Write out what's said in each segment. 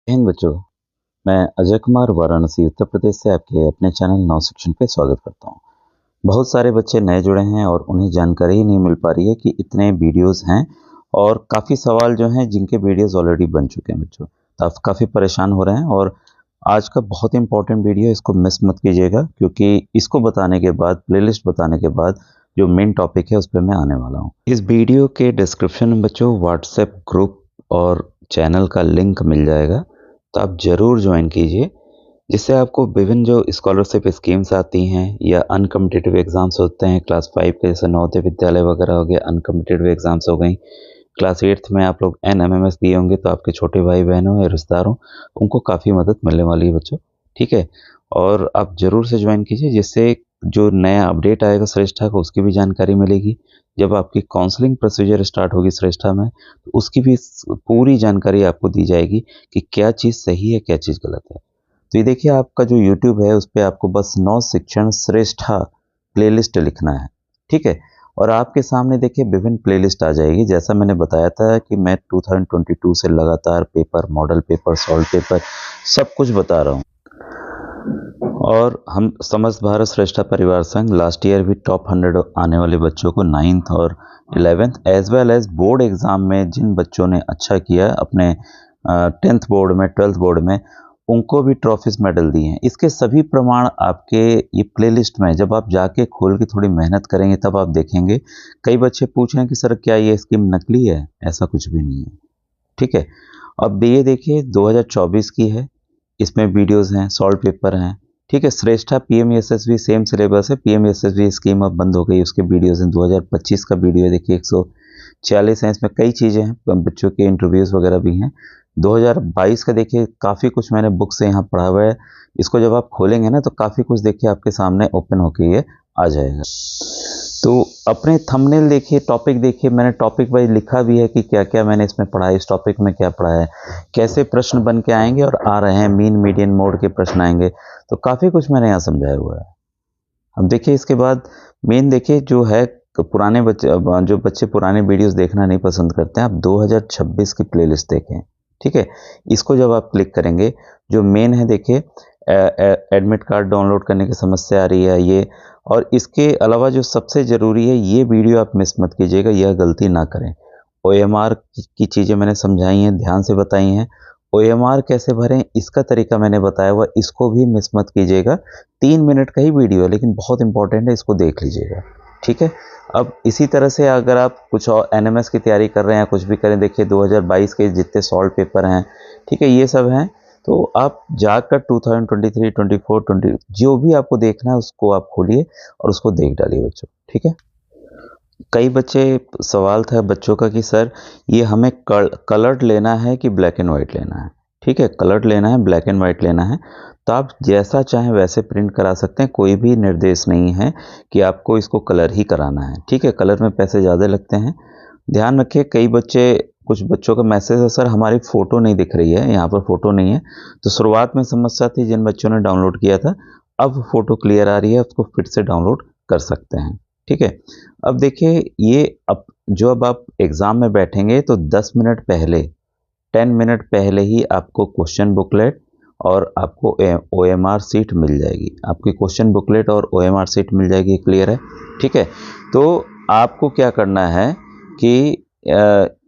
हिंद बच्चों, मैं अजय कुमार वाराणसी उत्तर प्रदेश से आपके अपने चैनल नौ सेक्शन पे स्वागत करता हूँ। बहुत सारे बच्चे नए जुड़े हैं और उन्हें जानकारी ही नहीं मिल पा रही है कि इतने वीडियोस हैं और काफ़ी सवाल जो हैं जिनके वीडियोस ऑलरेडी बन चुके हैं बच्चों। तो आप काफ़ी परेशान हो रहे हैं और आज का बहुत इंपॉर्टेंट वीडियो, इसको मिस मत कीजिएगा क्योंकि इसको बताने के बाद, प्लेलिस्ट बताने के बाद जो मेन टॉपिक है उस पर मैं आने वाला हूँ। इस वीडियो के डिस्क्रिप्शन में बच्चों व्हाट्सएप ग्रुप और चैनल का लिंक मिल जाएगा, तो आप ज़रूर ज्वाइन कीजिए, जिससे आपको विभिन्न जो स्कॉलरशिप स्कीम्स आती हैं या अनकम्पिटिटिव एग्ज़ाम्स होते हैं क्लास 5 के, जैसे नवोदय विद्यालय वगैरह हो गया, अनकम्पिटिटिव एग्ज़ाम्स हो गई। क्लास 8th में आप लोग एनएमएमएस दिए होंगे, तो आपके छोटे भाई बहन हो या रिश्तेदार हो, उनको काफ़ी मदद मिलने वाली है बच्चों, ठीक है? और आप ज़रूर से ज्वाइन कीजिए, जिससे जो नया अपडेट आएगा श्रेष्ठा का उसकी भी जानकारी मिलेगी। जब आपकी काउंसलिंग प्रोसीजर स्टार्ट होगी श्रेष्ठा में, तो उसकी भी पूरी जानकारी आपको दी जाएगी कि क्या चीज़ सही है, क्या चीज़ गलत है। तो ये देखिए, आपका जो यूट्यूब है उस पे आपको बस नौ शिक्षण श्रेष्ठा प्लेलिस्ट लिखना है, ठीक है? और आपके सामने देखिए विभिन्न प्लेलिस्ट आ जाएगी। जैसा मैंने बताया था कि मैं 2022 से लगातार paper, model paper, solve paper सब कुछ बता रहा हूँ। और हम समस्त भारत श्रेष्ठा परिवार संघ लास्ट ईयर भी टॉप 100 आने वाले बच्चों को 9th और 11th as well as board exam में जिन बच्चों ने अच्छा किया अपने 10th बोर्ड में, 12th बोर्ड में, उनको भी ट्रॉफीज मेडल दिए हैं। इसके सभी प्रमाण आपके ये प्लेलिस्ट में, जब आप जाके खोल के थोड़ी मेहनत करेंगे तब आप देखेंगे। कई बच्चे पूछ रहे हैं कि सर क्या ये स्कीम नकली है? ऐसा कुछ भी नहीं है, ठीक है? अब ये देखिए 2024 की है, इसमें वीडियोज़ हैं, सॉल्व पेपर हैं, ठीक है? श्रेष्ठा पीएमएसएसबी सेम सिलेबस है, पीएमएसएसबी स्कीम अब बंद हो गई, उसके वीडियोज़ हैं। 2025 का वीडियो है, देखिए 140 हैं, इसमें कई चीज़ें हैं, बच्चों के इंटरव्यूज़ वगैरह भी हैं। 2022 का देखिए काफ़ी कुछ मैंने बुक से यहाँ पढ़ा हुआ है, इसको जब आप खोलेंगे ना तो काफ़ी कुछ देखिए आपके सामने ओपन होके ये आ जाएगा। तो अपने थंबनेल देखिए, टॉपिक देखिए, मैंने टॉपिक वाइज लिखा भी है कि क्या-क्या मैंने इसमें पढ़ा है, इस टॉपिक में क्या पढ़ा है, कैसे प्रश्न बन के आएँगे और आ रहे हैं, मीन, मीडियन, मोड के प्रश्न आएँगे, तो काफ़ी कुछ मैंने यहाँ समझाया हुआ है। अब देखिए इसके बाद मेन देखिए जो है, पुराने बच्चे, जो बच्चे पुराने वीडियोज़ देखना नहीं पसंद करते हैं, आप 2026 की प्लेलिस्ट देखें, ठीक है? इसको जब आप क्लिक करेंगे, जो मेन है देखिए, एडमिट कार्ड डाउनलोड करने की समस्या आ रही है ये, और इसके अलावा जो सबसे ज़रूरी है, ये वीडियो आप मिस मत कीजिएगा, यह गलती ना करें। ओएमआर की चीज़ें मैंने समझाई हैं, ध्यान से बताई हैं। ओएमआर कैसे भरें इसका तरीका मैंने बताया हुआ, इसको भी मिस मत कीजिएगा। 3 मिनट का ही वीडियो है लेकिन बहुत इंपॉर्टेंट है, इसको देख लीजिएगा, ठीक है? अब इसी तरह से अगर आप कुछ और एनएमएस की तैयारी कर रहे हैं, कुछ भी करें, देखिए 2022 के जितने सॉल्व पेपर हैं, ठीक है, ये सब हैं। तो आप जाकर 2023, 24, 20 जो भी आपको देखना है उसको आप खोलिए और उसको देख डालिए बच्चों, ठीक है? कई बच्चे, सवाल था बच्चों का कि सर ये हमें कलर्ड लेना है कि ब्लैक एंड वाइट लेना है, ठीक है? कलर्ड लेना है, ब्लैक एंड वाइट लेना है, तो आप जैसा चाहें वैसे प्रिंट करा सकते हैं, कोई भी निर्देश नहीं है कि आपको इसको कलर ही कराना है, ठीक है? कलर में पैसे ज़्यादा लगते हैं। ध्यान रखिए, कई बच्चे, कुछ बच्चों का मैसेज है, सर हमारी फ़ोटो नहीं दिख रही है, यहाँ पर फ़ोटो नहीं है। तो शुरुआत में समस्या थी जिन बच्चों ने डाउनलोड किया था, अब फ़ोटो क्लियर आ रही है, उसको फिर से डाउनलोड कर सकते हैं, ठीक है? अब देखिए ये, अब आप एग्ज़ाम में बैठेंगे तो 10 मिनट पहले, 10 मिनट पहले ही आपको क्वेश्चन बुकलेट और आपको ओएमआर शीट मिल जाएगी। आपकी क्वेश्चन बुकलेट और ओएमआर शीट मिल जाएगी, क्लियर है? ठीक है? तो आपको क्या करना है कि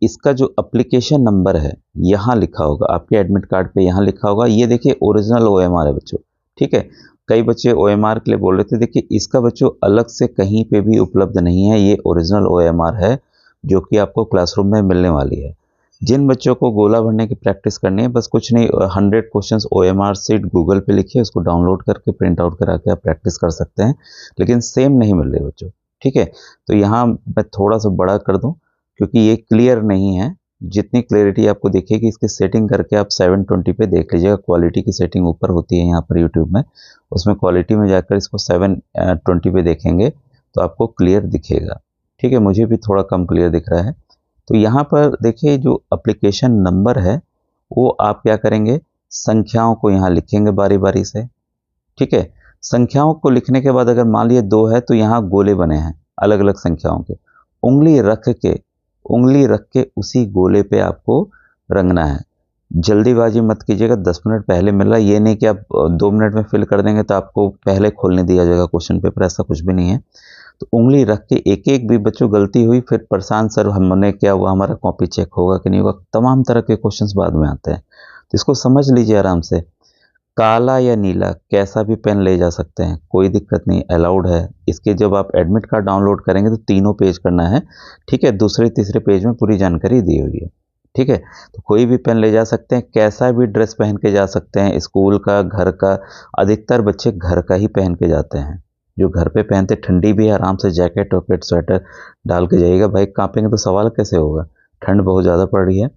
इसका जो एप्लीकेशन नंबर है, यहाँ लिखा होगा, आपके एडमिट कार्ड पे यहाँ लिखा होगा, ये देखिए ओरिजिनल ओएमआर है बच्चों, ठीक है? कई बच्चे ओएमआर के लिए बोल रहे थे, देखिए इसका बच्चों अलग से कहीं पे भी उपलब्ध नहीं है, ये ओरिजिनल ओएमआर है जो कि आपको क्लासरूम में मिलने वाली है। जिन बच्चों को गोला भरने की प्रैक्टिस करनी है, बस कुछ नहीं, 100 क्वेश्चंस ओएमआर शीट गूगल पे लिखिए, उसको डाउनलोड करके प्रिंट आउट करा के आप प्रैक्टिस कर सकते हैं, लेकिन सेम नहीं मिल रही बच्चों, ठीक है? तो यहाँ मैं थोड़ा सा बड़ा कर दूँ क्योंकि ये क्लियर नहीं है। जितनी क्लैरिटी आपको दिखेगी, इसकी सेटिंग करके आप 720 पे देख लीजिएगा, क्वालिटी की सेटिंग ऊपर होती है यहाँ पर यूट्यूब में, उसमें क्वालिटी में जाकर इसको 720 पे देखेंगे तो आपको क्लियर दिखेगा, ठीक है? मुझे भी थोड़ा कम क्लियर दिख रहा है। तो यहाँ पर देखिए जो एप्लीकेशन नंबर है, वो आप क्या करेंगे, संख्याओं को यहाँ लिखेंगे बारी-बारी से, ठीक है? संख्याओं को लिखने के बाद अगर मान लीजिए 2 है तो यहाँ गोले बने हैं अलग-अलग संख्याओं के। उँगली रख के उसी गोले पे आपको रंगना है। जल्दीबाजी मत कीजिएगा, 10 मिनट पहले मिल रहा है, ये नहीं कि आप 2 मिनट में फिल कर देंगे तो आपको पहले खोलने दिया जाएगा क्वेश्चन पेपर, ऐसा कुछ भी नहीं है। तो उंगली रख के एक एक भी बच्चों गलती हुई फिर परेशान, सर हमने क्या हुआ, हमारा कॉपी चेक होगा कि नहीं होगा, तमाम तरह के क्वेश्चंस बाद में आते हैं। तो इसको समझ लीजिए आराम से। काला या नीला कैसा भी पेन ले जा सकते हैं, कोई दिक्कत नहीं, अलाउड है। इसके जब आप एडमिट कार्ड डाउनलोड करेंगे तो तीनों पेज करना है, ठीक है। दूसरे तीसरे पेज में पूरी जानकारी दी हुई है, ठीक है। तो कोई भी पेन ले जा सकते हैं, कैसा भी ड्रेस पहन के जा सकते हैं, स्कूल का, घर का। अधिकतर बच्चे घर का ही पहन के जाते हैं, जो घर पे पहनते, ठंडी भी है, आराम से जैकेट वैकेट स्वेटर डाल के जाइएगा। भाई कांपेंगे तो सवाल कैसे होगा, ठंड बहुत ज़्यादा पड़ रही है,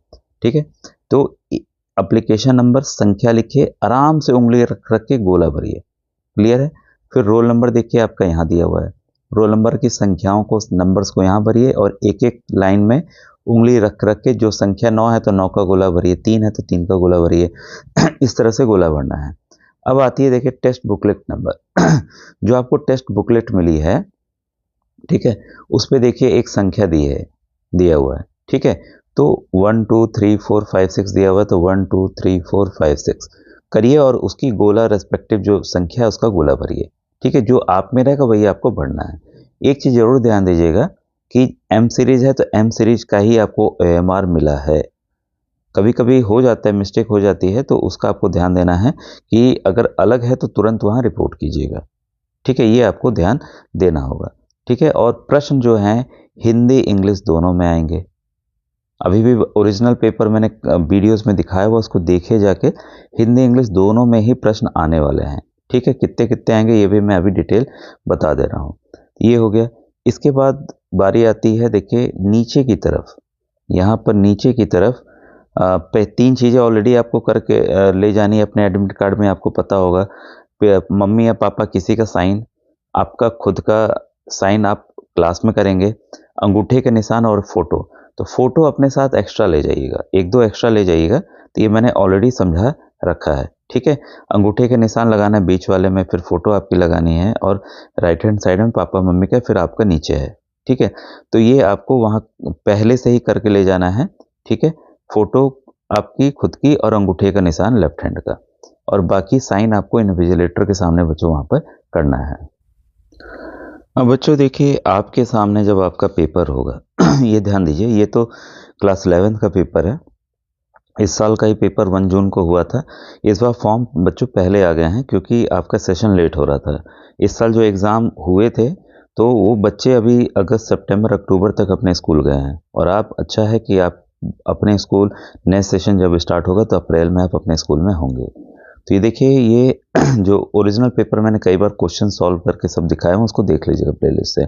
ठीक है। तो एप्लीकेशन नंबर, संख्या लिखिए, आराम से उंगली रख रख के गोला भरिए, क्लियर है। फिर रोल नंबर देखिए आपका यहाँ दिया हुआ है, रोल नंबर की संख्याओं को, नंबर्स को यहाँ भरिए और एक एक लाइन में उंगली रख रख के, जो संख्या 9 है तो 9 का गोला भरिए, 3 है तो 3 का गोला भरिए। इस तरह से गोला भरना है। अब आती है देखिए टेस्ट बुकलेट नंबर। जो आपको टेस्ट बुकलेट मिली है, ठीक है, उस पर देखिए एक संख्या दी है, दिया हुआ है, ठीक है। तो 1 2 3 4 5 6 दिया हुआ है, तो 1 2 3 4 5 6 करिए और उसकी गोला रेस्पेक्टिव जो संख्या है उसका गोला भरिए, ठीक है। जो आप में रहेगा वही आपको भरना है। एक चीज़ जरूर ध्यान दीजिएगा कि एम सीरीज है तो एम सीरीज का ही आपको AMR मिला है। कभी कभी हो जाता है, मिस्टेक हो जाती है, तो उसका आपको ध्यान देना है कि अगर अलग है तो तुरंत वहाँ रिपोर्ट कीजिएगा, ठीक है। ये आपको ध्यान देना होगा, ठीक है। और प्रश्न जो हैं हिंदी इंग्लिश दोनों में आएंगे। अभी भी ओरिजिनल पेपर मैंने वीडियोस में दिखाया हुआ, उसको देखिए जाके, हिंदी इंग्लिश दोनों में ही प्रश्न आने वाले हैं, ठीक है। कितने कितने आएंगे ये भी मैं अभी डिटेल बता दे रहा हूँ। ये हो गया। इसके बाद बारी आती है देखिए नीचे की तरफ, यहाँ पर नीचे की तरफ पे 3 चीज़ें ऑलरेडी आपको करके ले जानी है अपने एडमिट कार्ड में, आपको पता होगा। मम्मी या पापा किसी का साइन, आपका खुद का साइन आप क्लास में करेंगे, अंगूठे के निशान और फोटो। तो फोटो अपने साथ एक्स्ट्रा ले जाइएगा, 1 2 एक्स्ट्रा ले जाइएगा, तो ये मैंने ऑलरेडी समझा रखा है, ठीक है। अंगूठे के निशान लगाना है बीच वाले में, फिर फोटो आपकी लगानी है, और राइट हैंड साइड में पापा मम्मी का, फिर आपका नीचे है, ठीक है। तो ये आपको वहाँ पहले से ही करके ले जाना है, ठीक है। फोटो आपकी खुद की और अंगूठे का निशान लेफ्ट हैंड का, और बाकी साइन आपको इन्विजिलेटर के सामने बच्चों वहाँ पर करना है। अब बच्चों देखिए आपके सामने जब आपका पेपर होगा, ये ध्यान दीजिए, ये तो क्लास 11th का पेपर है। इस साल का ही पेपर 1 जून को हुआ था। इस बार फॉर्म बच्चों पहले आ गए हैं क्योंकि आपका सेशन लेट हो रहा था। इस साल जो एग्ज़ाम हुए थे तो वो बच्चे अभी अगस्त सितंबर अक्टूबर तक अपने स्कूल गए हैं, और आप, अच्छा है कि आप अपने स्कूल, नेक्स्ट सेशन जब स्टार्ट होगा तो अप्रैल में आप अपने स्कूल में होंगे। तो ये देखिए, ये जो ओरिजिनल पेपर मैंने कई बार क्वेश्चन सॉल्व करके सब दिखाया हूँ, उसको देख लीजिएगा प्लेलिस्ट से।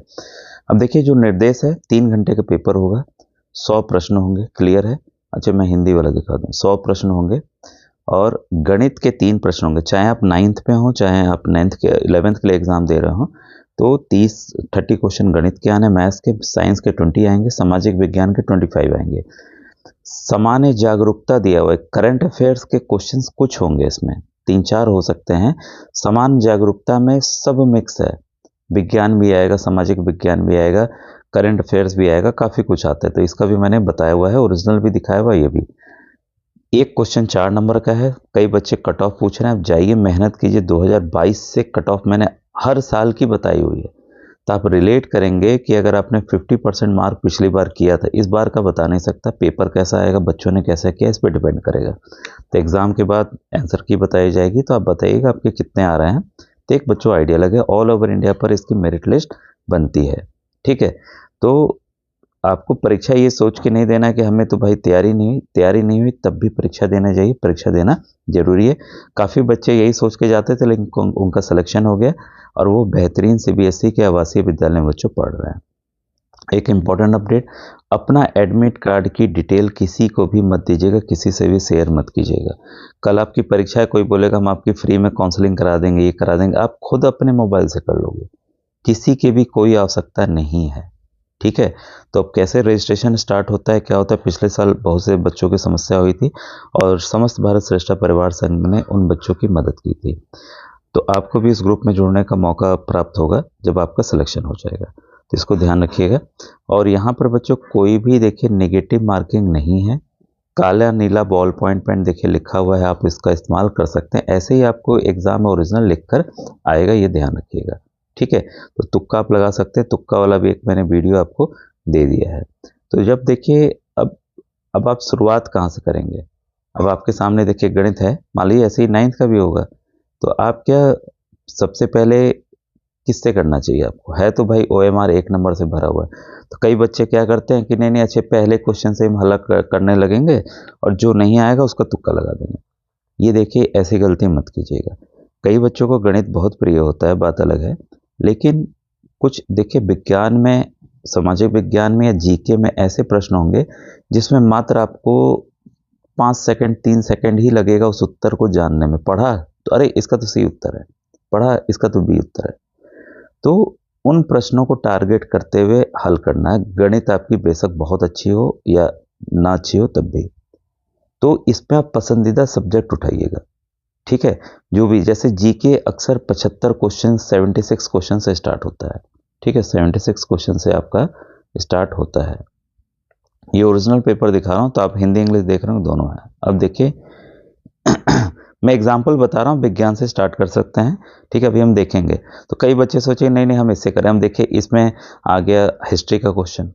अब देखिए जो निर्देश है, 3 घंटे का पेपर होगा, 100 प्रश्न होंगे, क्लियर है। अच्छा मैं हिंदी वाला दिखा दूँ, 100 प्रश्न होंगे, और गणित के 3 प्रश्न होंगे। चाहे आप 9th पे हों, चाहे आप 9th के 11th के लिए एग्जाम दे रहे हो, तो 30 क्वेश्चन गणित के आने, मैथ्स के, साइंस के 20 आएंगे, सामाजिक विज्ञान के 25 आएंगे। सामान्य जागरूकता दिया हुआ है, करंट अफेयर्स के क्वेश्चंस कुछ होंगे इसमें, 3 4 हो सकते हैं। सामान्य जागरूकता में सब मिक्स है, विज्ञान भी आएगा, सामाजिक विज्ञान भी आएगा, करंट अफेयर्स भी आएगा, काफ़ी कुछ आता है। तो इसका भी मैंने बताया हुआ है, ओरिजिनल भी दिखाया हुआ है ये भी। एक क्वेश्चन 4 नंबर का है। कई बच्चे कट ऑफ पूछ रहे हैं, आप जाइए मेहनत कीजिए, 2022 से कट ऑफ मैंने हर साल की बताई हुई है, तो आप रिलेट करेंगे कि अगर आपने 50% मार्क पिछली बार किया था, इस बार का बता नहीं सकता, पेपर कैसा आएगा, बच्चों ने कैसा किया, इस पर डिपेंड करेगा। तो एग्ज़ाम के बाद आंसर की बताई जाएगी, तो आप बताइएगा आपके कितने आ रहे हैं, तो एक बच्चों आइडिया लगे। ऑल ओवर इंडिया पर इसकी मेरिट लिस्ट बनती है, ठीक है। तो आपको परीक्षा ये सोच के नहीं देना कि हमें तो भाई तैयारी नहीं हुई तब भी परीक्षा देना चाहिए, परीक्षा देना जरूरी है। काफ़ी बच्चे यही सोच के जाते थे, लेकिन उनका सिलेक्शन हो गया और वो बेहतरीन CBSE के आवासीय विद्यालय में बच्चों पढ़ रहे हैं। एक इम्पॉर्टेंट अपडेट, अपना एडमिट कार्ड की डिटेल किसी को भी मत दीजिएगा, किसी से भी शेयर मत कीजिएगा। कल आपकी परीक्षा है, कोई बोलेगा हम आपकी फ्री में काउंसलिंग करा देंगे, ये करा देंगे, आप खुद अपने मोबाइल से कर लोगे, किसी की भी कोई आवश्यकता नहीं है, ठीक है। तो अब कैसे रजिस्ट्रेशन स्टार्ट होता है, क्या होता है, पिछले साल बहुत से बच्चों की समस्या हुई थी और समस्त भारत श्रेष्ठ परिवार संघ ने उन बच्चों की मदद की थी। तो आपको भी इस ग्रुप में जुड़ने का मौका प्राप्त होगा जब आपका सिलेक्शन हो जाएगा, तो इसको ध्यान रखिएगा। और यहाँ पर बच्चों कोई भी देखिए नेगेटिव मार्किंग नहीं है, काला नीला बॉल पॉइंट पेन देखिए लिखा हुआ है, आप इसका इस्तेमाल कर सकते हैं। ऐसे ही आपको एग्जाम में ओरिजिनल लिखकर आएगा, ये ध्यान रखिएगा। ठीक है, तो तुक्का आप लगा सकते हैं, तुक्का वाला भी एक मैंने वीडियो आपको दे दिया है। तो जब देखिए अब आप शुरुआत कहाँ से करेंगे। अब आपके सामने देखिए गणित है, मान लीजिए ऐसे ही 9th का भी होगा, तो आप क्या सबसे पहले किससे करना चाहिए आपको, है तो भाई OMR 1 नंबर से भरा हुआ है। तो कई बच्चे क्या करते हैं कि नहीं अच्छे पहले क्वेश्चन से हम हल करने लगेंगे और जो नहीं आएगा उसका तुक्का लगा देंगे। ये देखिए ऐसी गलती मत कीजिएगा। कई बच्चों को गणित बहुत प्रिय होता है, बात अलग है, लेकिन कुछ देखिए विज्ञान में, सामाजिक विज्ञान में या GK में ऐसे प्रश्न होंगे जिसमें मात्र आपको 5 सेकंड 3 सेकंड ही लगेगा उस उत्तर को जानने में। पढ़ा तो अरे इसका तो सही उत्तर है, पढ़ा इसका तो B उत्तर है। तो उन प्रश्नों को टारगेट करते हुए हल करना है। गणित आपकी बेशक बहुत अच्छी हो या ना अच्छी हो तब भी, तो इसमें आप पसंदीदा सब्जेक्ट उठाइएगा। ठीक है, जो भी, जैसे GK अक्सर 75 क्वेश्चन 76 क्वेश्चन से स्टार्ट होता है। ठीक है, 76 क्वेश्चन से आपका स्टार्ट होता है। ये ओरिजिनल पेपर दिखा रहा हूँ, तो आप हिंदी इंग्लिश देख रहे हो, दोनों है। अब देखिए मैं एग्जाम्पल बता रहा हूँ, विज्ञान से स्टार्ट कर सकते हैं। ठीक है, अभी हम देखेंगे। तो कई बच्चे सोचे नहीं हम इससे करें। हम देखिए इसमें आ गया हिस्ट्री का क्वेश्चन।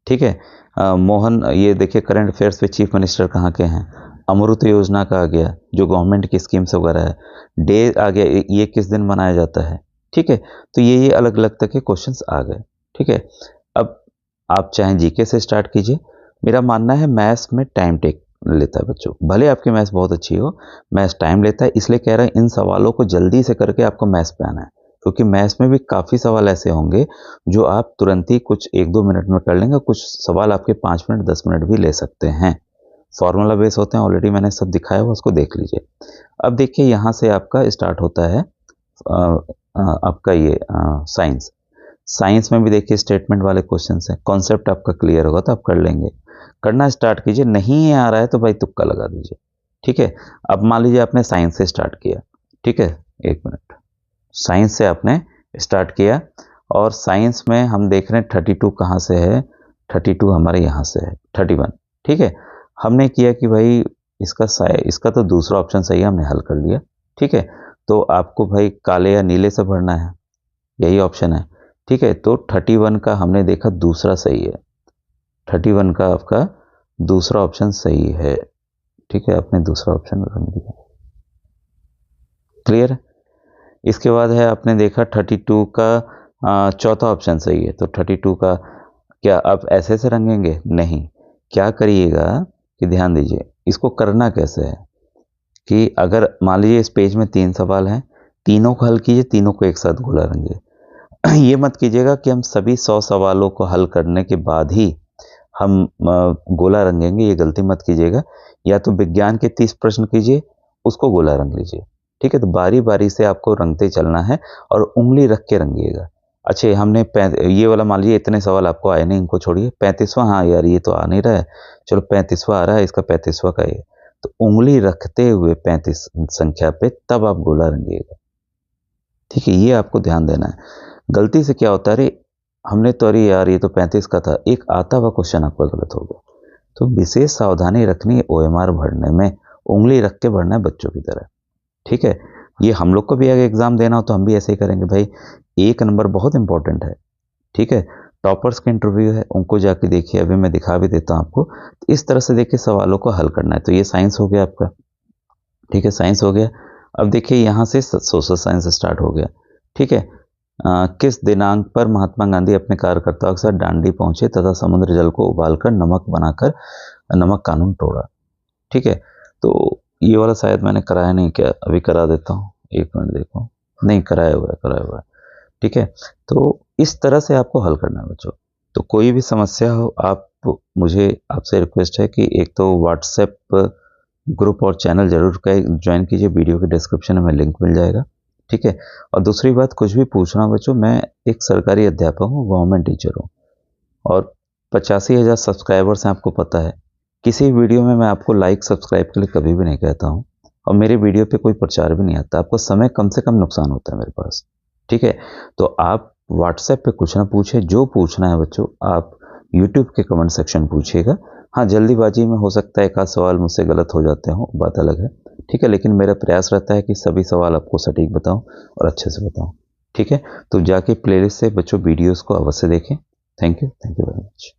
ठीक है, मोहन, ये देखिए करंट अफेयर्स पे चीफ मिनिस्टर कहाँ के हैं। अमृत योजना का आ गया, जो गवर्नमेंट की स्कीम्स वगैरह है। डे आ गया, ये किस दिन मनाया जाता है। ठीक है, तो ये अलग अलग तरह के क्वेश्चंस आ गए। ठीक है, अब आप चाहें GK से स्टार्ट कीजिए। मेरा मानना है मैथ्स में टाइम टेक लेता है बच्चों, भले आपकी मैथ्स बहुत अच्छी हो, मैथ्स टाइम लेता है। इसलिए कह रहा है इन सवालों को जल्दी से करके आपको मैथ्स पे आना है, क्योंकि मैथ्स में भी काफ़ी सवाल ऐसे होंगे जो आप तुरंत ही कुछ 1-2 मिनट में कर लेंगे। कुछ सवाल आपके 5 मिनट 10 मिनट भी ले सकते हैं। फॉर्मूला बेस होते हैं, ऑलरेडी मैंने सब दिखाया हुआ, उसको देख लीजिए। अब देखिए यहाँ से आपका स्टार्ट होता है आपका ये साइंस। साइंस में भी देखिए स्टेटमेंट वाले क्वेश्चन हैं। कॉन्सेप्ट आपका क्लियर होगा तो आप कर लेंगे। करना स्टार्ट कीजिए, नहीं आ रहा है तो भाई तुक्का लगा दीजिए। ठीक है, अब मान लीजिए आपने साइंस से स्टार्ट किया। ठीक है, 1 मिनट, साइंस से आपने स्टार्ट किया और साइंस में हम देख रहे हैं 32 कहाँ से है। 32 हमारे यहाँ से है, 31। ठीक है, हमने किया कि भाई इसका तो दूसरा ऑप्शन सही है, हमने हल कर लिया। ठीक है, तो आपको भाई काले या नीले से भरना है, यही ऑप्शन है। ठीक है, तो 31 का हमने देखा दूसरा सही है। 31 का आपका दूसरा ऑप्शन सही है। ठीक है, आपने दूसरा ऑप्शन रख दिया। क्लियर है? इसके बाद है आपने देखा 32 का चौथा ऑप्शन सही है। तो 32 का क्या आप ऐसे से रंगेंगे? नहीं, क्या करिएगा कि ध्यान दीजिए, इसको करना कैसे है कि अगर मान लीजिए इस पेज में 3 सवाल हैं, तीनों को हल कीजिए, तीनों को एक साथ गोला रंगिए। ये मत कीजिएगा कि हम सभी 100 सवालों को हल करने के बाद ही हम गोला रंगेंगे, ये गलती मत कीजिएगा। या तो विज्ञान के 30 प्रश्न कीजिए, उसको गोला रंग लीजिए। ठीक है, तो बारी बारी से आपको रंगते चलना है और उंगली रख के रंगिएगा। अच्छा, हमने ये वाला मान लीजिए इतने सवाल आपको आए नहीं, इनको छोड़िए। 35वां, हाँ यार ये तो आ नहीं रहा है, चलो 35वां आ रहा है, इसका 35वां का ये। तो उंगली रखते हुए 35 संख्या पे तब आप गोला रंगिएगा। ठीक है, ये आपको ध्यान देना है। गलती से क्या होता है, अरे हमने तो, अरे यार ये तो 35 का था, एक आता हुआ क्वेश्चन आपका गलत हो गया। तो विशेष सावधानी रखनी है OMR भरने में, उंगली रख के भरना है बच्चों की तरह। ठीक है, ये हम लोग को भी अगर एग्जाम देना हो तो हम भी ऐसे ही करेंगे भाई। 1 नंबर बहुत इंपॉर्टेंट है। ठीक है, टॉपर्स के इंटरव्यू है, उनको जाके देखिए, अभी मैं दिखा भी देता हूँ आपको। तो इस तरह से देखिए सवालों को हल करना है। तो ये साइंस हो गया आपका। ठीक है, साइंस हो गया। अब देखिए यहाँ से सोशल साइंस स्टार्ट हो गया। ठीक है, किस दिनांक पर महात्मा गांधी अपने कार्यकर्ताओं के साथ दांडी पहुंचे तथा समुद्र जल को उबालकर नमक बनाकर नमक कानून तोड़ा। ठीक है, तो ये वाला शायद मैंने कराया नहीं, क्या अभी करा देता हूँ, 1 मिनट देखो। नहीं, कराया हुआ है। ठीक है, तो इस तरह से आपको हल करना है बच्चों। तो कोई भी समस्या हो, आप मुझे, आपसे रिक्वेस्ट है कि एक तो व्हाट्सएप ग्रुप और चैनल जरूर ज्वाइन कीजिए, वीडियो के डिस्क्रिप्शन में लिंक मिल जाएगा। ठीक है, और दूसरी बात, कुछ भी पूछना बच्चों, मैं एक सरकारी अध्यापक हूँ, गवर्नमेंट टीचर हूँ और 85,000 सब्सक्राइबर्स हैं, आपको पता है। किसी वीडियो में मैं आपको लाइक सब्सक्राइब के लिए कभी भी नहीं कहता हूँ और मेरे वीडियो पे कोई प्रचार भी नहीं आता। आपको समय कम से कम नुकसान होता है मेरे पास। ठीक है, तो आप व्हाट्सएप पे कुछ ना पूछे, जो पूछना है बच्चों आप यूट्यूब के कमेंट सेक्शन पूछिएगा, हाँ, जल्दीबाजी में हो सकता है एक आध सवाल मुझसे गलत हो जाते हों, बात अलग है। ठीक है, लेकिन मेरा प्रयास रहता है कि सभी सवाल आपको सटीक बताऊँ और अच्छे से बताऊँ। ठीक है, तो जाके प्लेलिस्ट से बच्चों वीडियोज़ को अवश्य देखें। Thank you very much.